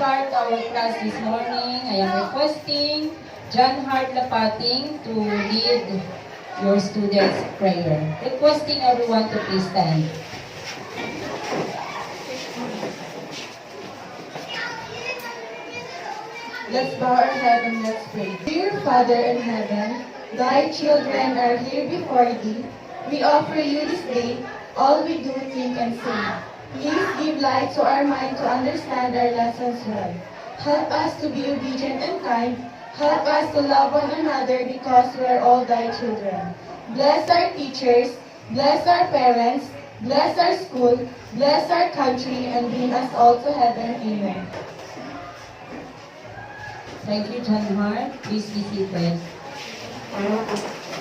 start our class this morning, I am requesting John Hart Lapating to lead your students' prayer. Requesting everyone to please stand. Let's bow our head and let's pray. Dear Father in heaven, thy children are here before thee. We offer you this day all we do, think, and say. Please give light to our mind to understand our lessons well. Help us to be obedient and kind. Help us to love one another because we are all thy children. Bless our teachers, bless our parents, bless our school, bless our country, and bring us all to heaven. Amen. Thank you, John Hart. Please be seated.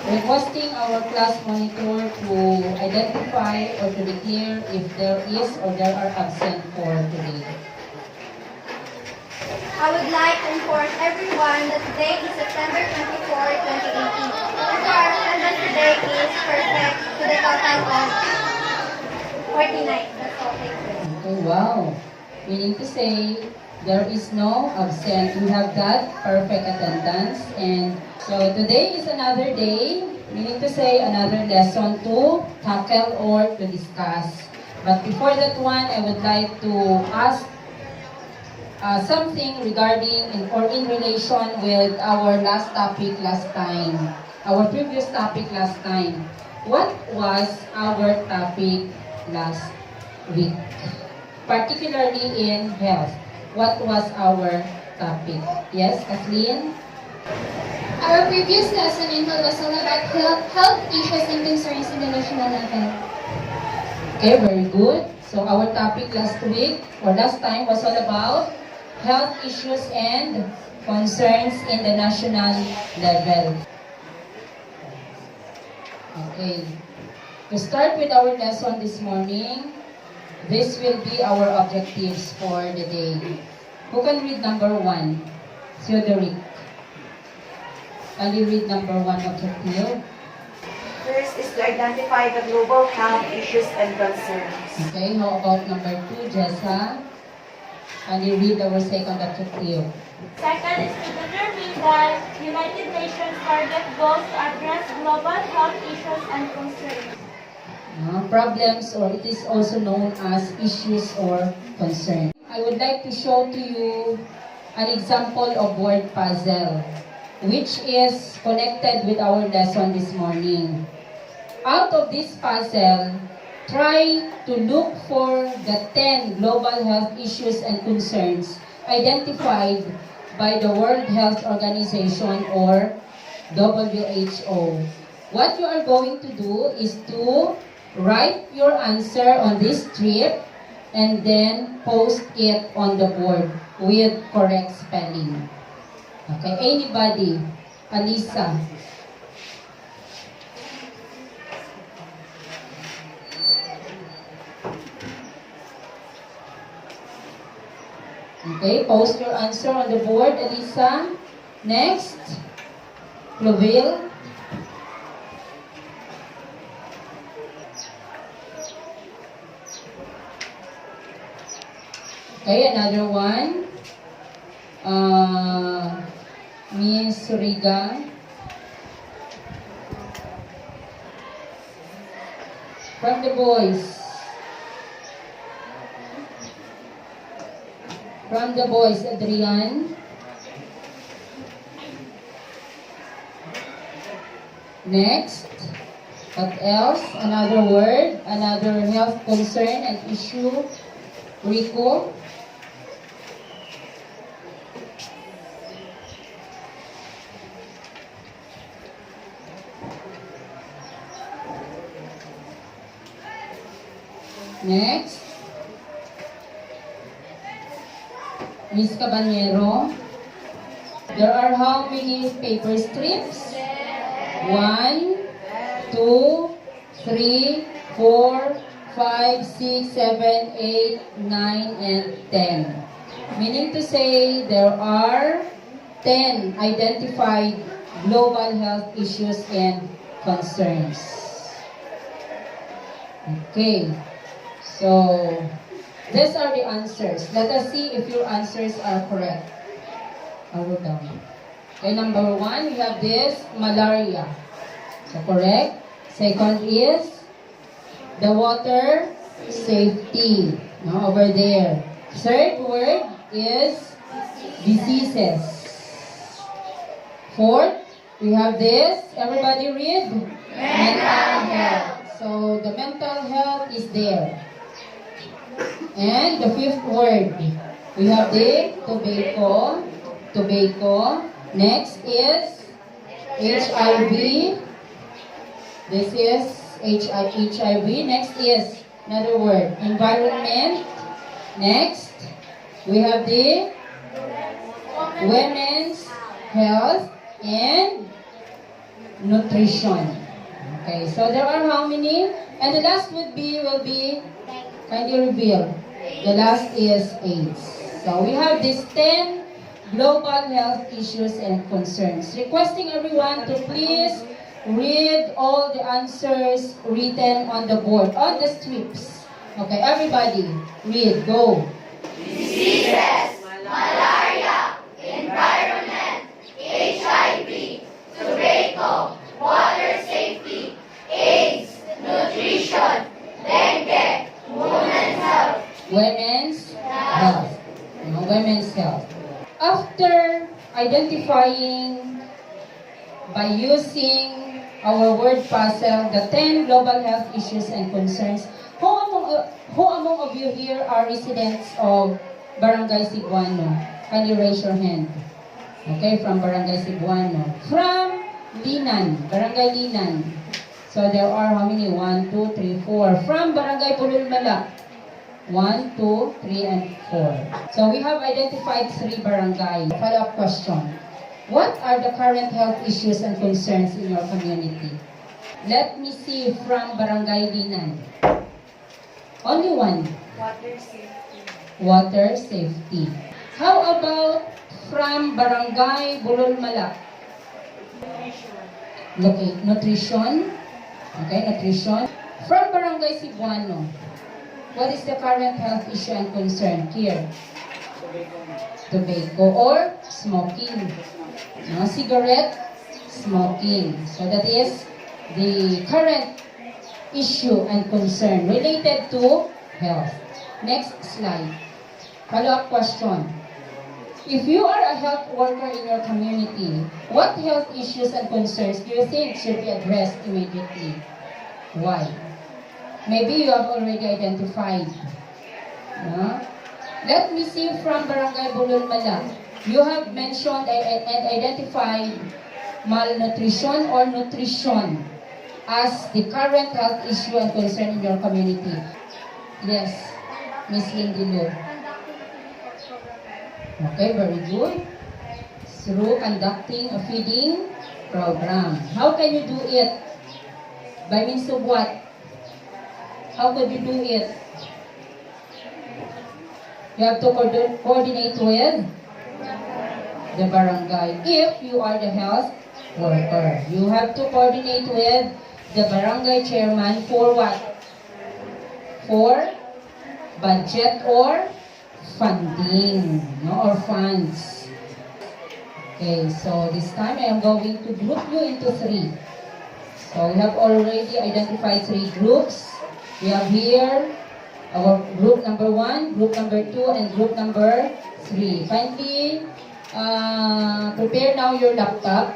Requesting our class monitor to identify or to declare if there is or there are absent for today. I would like to inform everyone that today is September 24, 2018. Therefore, our attendance today is perfect to the total of 49. That's all. Thank you. Okay, wow. Meaning to say, there is no absent. We have that perfect attendance. And so today is another day, meaning to say another lesson to tackle or to discuss. But before that one, I would like to ask something regarding or in relation with our last topic last time. Our previous topic last time. What was our topic last week? Particularly in health. What was our topic? Yes, Kathleen? Our previous lesson in health was all about health issues and concerns in the national level. Okay, very good. So our topic last week or last time was all about health issues and concerns in the national level. Okay. To start with our lesson this morning, this will be our objectives for the day. Who can read number 1? Theodoric. Can you read number 1 objective? First is to identify the global health issues and concerns. Okay, how about number 2, Jessa? Can you read our second objective? Second is to determine the United Nations target goals to address global health issues and concerns. Problems, or it is also known as issues or concern. I would like to show to you an example of word puzzle, which is connected with our lesson this morning. Out of this puzzle, try to look for the 10 global health issues and concerns identified by the World Health Organization or WHO. What you are going to do is to write your answer on this strip and then post it on the board with correct spelling. Okay, anybody? Alisa. Okay, post your answer on the board, Alisa. Next, Cloville. Okay, another one. Miss Riga. From the boys. From the boys, Adrian. Next. What else? Another word, another health concern and issue. Rico. Next, Miss Caballero. There are how many paper strips? 1, 2, 3, 4, 5, 6, 7, 8, 9, and 10. Meaning to say there are 10 identified global health issues and concerns. Okay. So, These are the answers. Let us see if your answers are correct. I'll go down. Okay, number 1, we have this, malaria. So, correct. Second is the water safety. No, over there. Third word is diseases. Fourth, we have this. Everybody read. Mental health. So, the mental health is there. And the fifth word, we have the tobacco. Tobacco. Next is HIV. This is HIV. Next is another word, environment. Next, we have the women's health and nutrition. Okay, so there are how many? And the last will be, kindly reveal. The last is AIDS. So we have these 10 global health issues and concerns. Requesting everyone to please read all the answers written on the board, on the strips. Okay, everybody, read, go. Diseases, malaria, environment, HIV, tobacco, water safety, AIDS, nutrition, dengue, women's health. Women's health. No, women's health. After identifying by using our word puzzle the 10 global health issues and concerns, who among of you here are residents of Barangay Cebuano? Can you raise your hand? Okay, from Barangay Cebuano. From Linan, Barangay Linan. So there are how many? 1, 2, 3, 4. From Barangay Pululmala. 1, 2, 3, and 4. So we have identified 3 barangays. Follow-up question. What are the current health issues and concerns in your community? Let me see from Barangay Linan. Only one. Water safety. Water safety. How about from Barangay Bululmala? Okay, nutrition. Okay, nutrition. From Barangay Cebuano, what is the current health issue and concern here? Tobacco or smoking. No, cigarette, smoking. So that is the current issue and concern related to health. Next slide. Follow-up question. If you are a health worker in your community, what health issues and concerns do you think should be addressed immediately? Why? Maybe you have already identified. No? Let me see from Barangay Bululmala. You have mentioned and identified malnutrition or nutrition as the current health issue and concern in your community. Yes, Miss Lindy Lo. Okay, very good. Through conducting a feeding program. How can you do it? By means of what? How could you do it? You have to coordinate with the barangay. If you are the health worker, you have to coordinate with the barangay chairman for what? For budget or funding, no, or funds. Okay, so this time I am going to group you into 3. So we have already identified 3 groups. We have here our group number 1, group number 2, and group number 3. Kindly prepare now your laptop.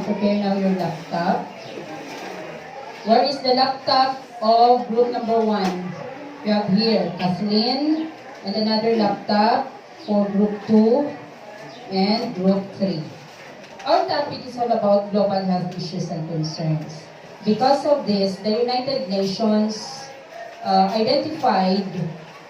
Prepare now your laptop. Where is the laptop of group number 1? We have here Kathleen, and another laptop for group 2 and group 3. Our topic is all about global health issues and concerns. Because of this, the United Nations identified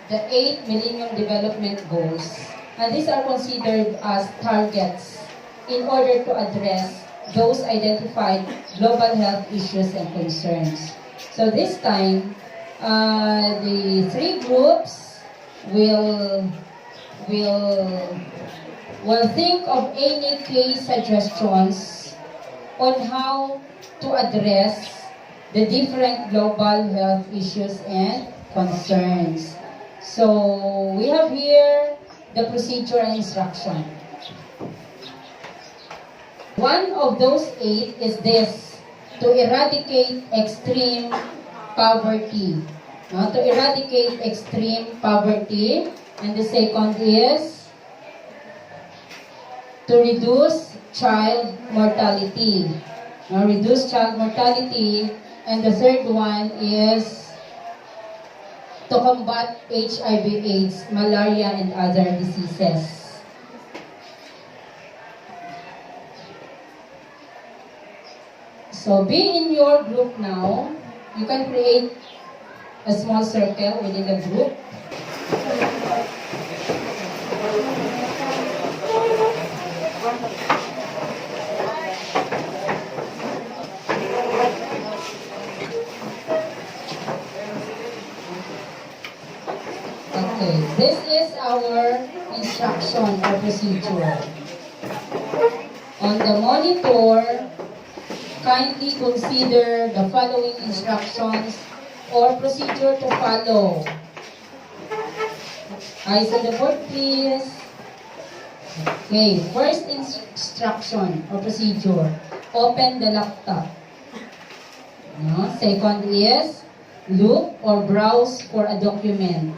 the 8 Millennium Development Goals, and these are considered as targets in order to address those identified global health issues and concerns. So this time, the 3 groups will think of any case suggestions on how to address the different global health issues and concerns. So, we have here the procedure and instruction. One of those 8 is this, to eradicate extreme poverty. To eradicate extreme poverty. And the second is to reduce child mortality. Reduce child mortality. And the third one is to combat HIV/AIDS, malaria, and other diseases. So be in your group now. You can create a small circle within the group. Okay, this is our instruction or procedure. On the monitor, kindly consider the following instructions or procedure to follow. Eyes on the board, please. Okay, first instruction or procedure. Open the laptop. Second is, look or browse for a document.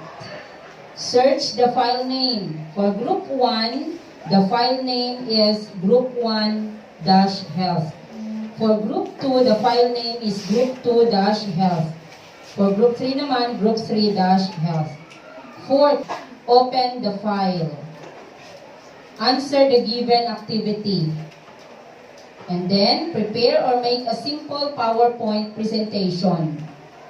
Search the file name. For group 1, the file name is group 1-health. For group 2, the file name is group 2-health. For group 3 naman, group 3-health. Fourth, open the file. Answer the given activity. And then, prepare or make a simple PowerPoint presentation.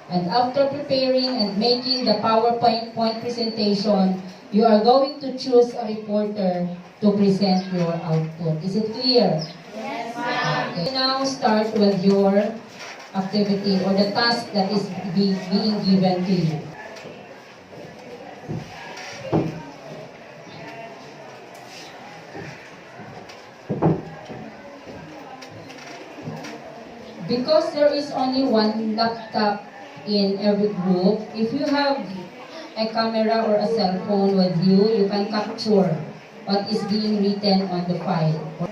And after preparing and making the PowerPoint presentation, you are going to choose a reporter to present your output. Is it clear? Yes, ma'am. Okay. Now start with your activity or the task that is being given to you. Because there is only one laptop in every group, if you have a camera or a cell phone with you, you can capture what is being written on the file.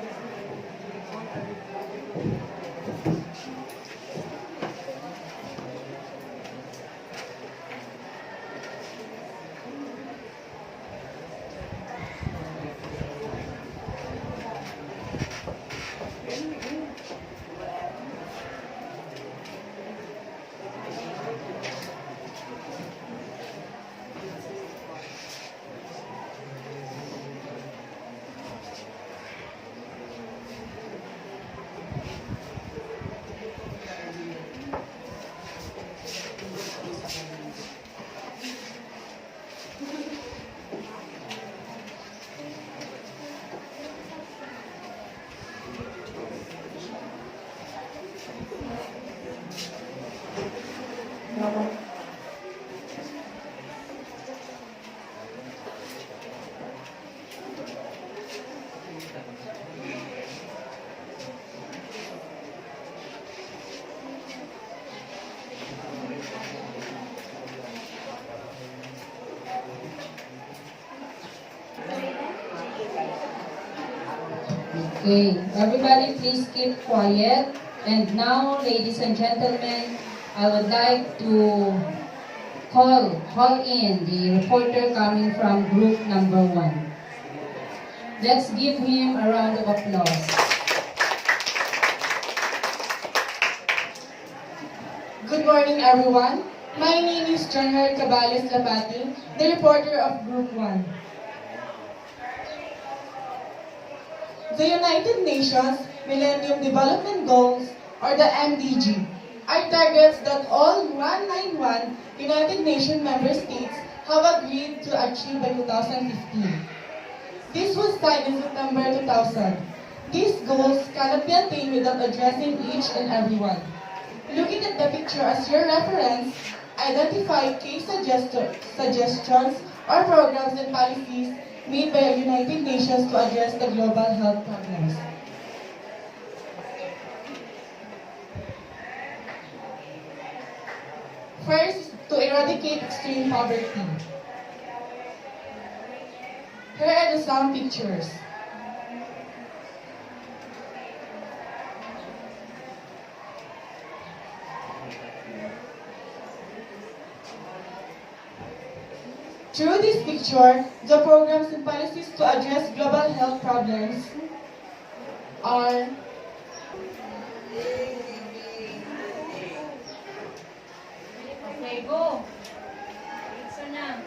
Okay, everybody please keep quiet. And now, ladies and gentlemen, I would like to call in the reporter coming from group number 1. Let's give him a round of applause. Good morning, everyone. My name is Janhar Cabales Labati, the reporter of Group 1. The United Nations Millennium Development Goals, or the MDG, are targets that all 191 United Nations member states have agreed to achieve by 2015. This was signed in September 2000. These goals cannot be attained without addressing each and every one. Looking at the picture as your reference, identify key suggestions or programs and policies made by the United Nations to address the global health problems. First, to eradicate extreme poverty. Here are the some pictures. Through this picture, the programs and policies to address global health problems are Okay, go. So na.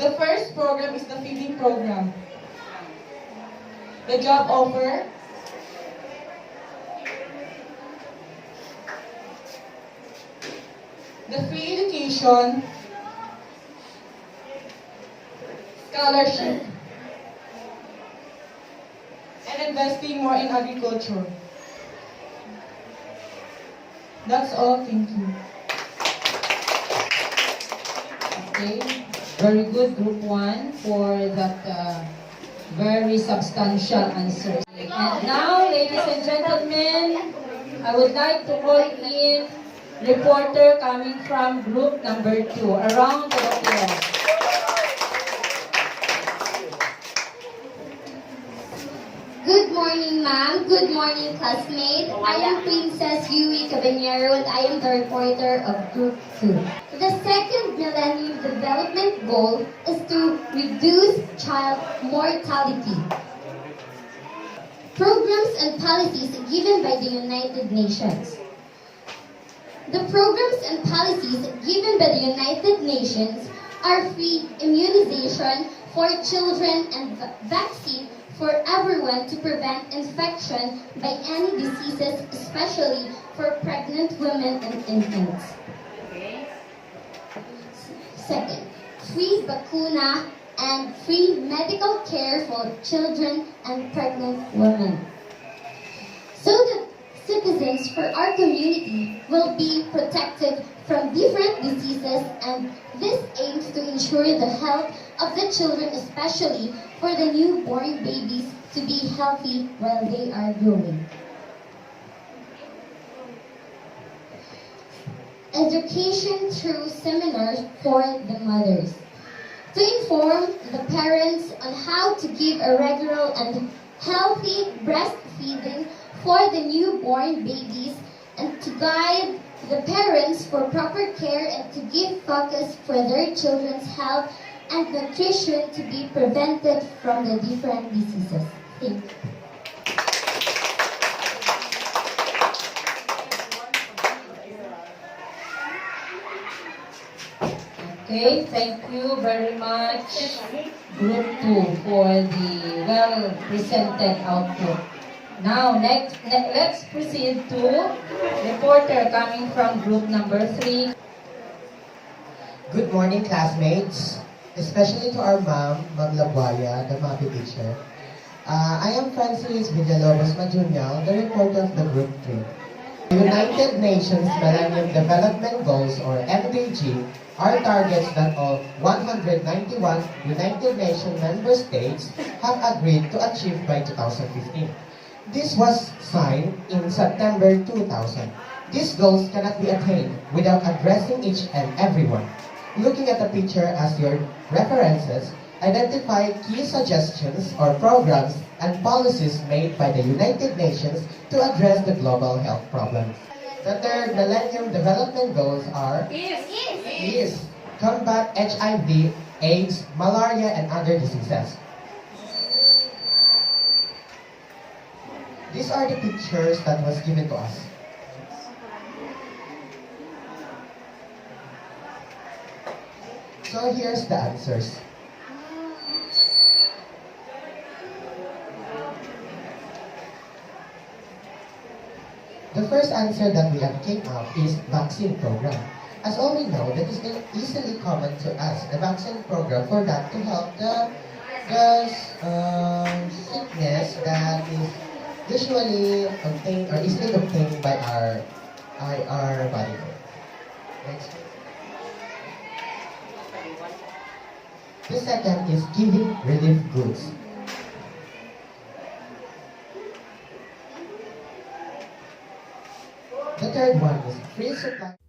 the first program is the feeding program. The job offer, the free education, scholarship, and investing more in agriculture. That's all, thank you. Okay. Very good, Group 1, for that very substantial answer. And now, ladies and gentlemen, I would like to call in reporter coming from Group number 2. A round of applause. Good morning, ma'am. Good morning, classmate. I am Princess Yui Caballero and I am the reporter of Group 2. The second Millennium Development Goal is to reduce child mortality. Programs and policies given by the United Nations. The programs and policies given by the United Nations are free immunization for children and vaccine for everyone to prevent infection by any diseases, especially for pregnant women and infants. Second, free bakuna and free medical care for children and pregnant women. So that citizens for our community will be protected from different diseases, and this aims to ensure the health of the children, especially for the newborn babies, to be healthy while they are growing. Education through seminars for the mothers. To inform the parents on how to give a regular and healthy breastfeeding for the newborn babies, and to guide the parents for proper care and to give focus for their children's health and nutrition to be prevented from the different diseases. Thank you. Okay, thank you very much, Group 2, for the well-presented output. Now, let's proceed to reporter coming from Group number 3. Good morning, classmates, especially to our ma'am, Ma'am Laguaya, the MAPI teacher. I am Francis Villalobos Majunyal, the reporter of the Group 3. The United Nations Millennium Development Goals, or MDG, are targets that all 191 United Nations member states have agreed to achieve by 2015. This was signed in September 2000. These goals cannot be attained without addressing each and every one. Looking at the picture as your references, identify key suggestions or programs and policies made by the United Nations to address the global health problems. The third Millennium Development Goals are is combat HIV, AIDS, malaria, and other diseases. These are the pictures that was given to us. So here's the answers. The first answer that we have came up is vaccine program. As all we know, that is easily common to us, the vaccine program for that to help the sickness that is usually obtained or easily obtained by our body. Next. The second is giving relief goods. The third one is free supply.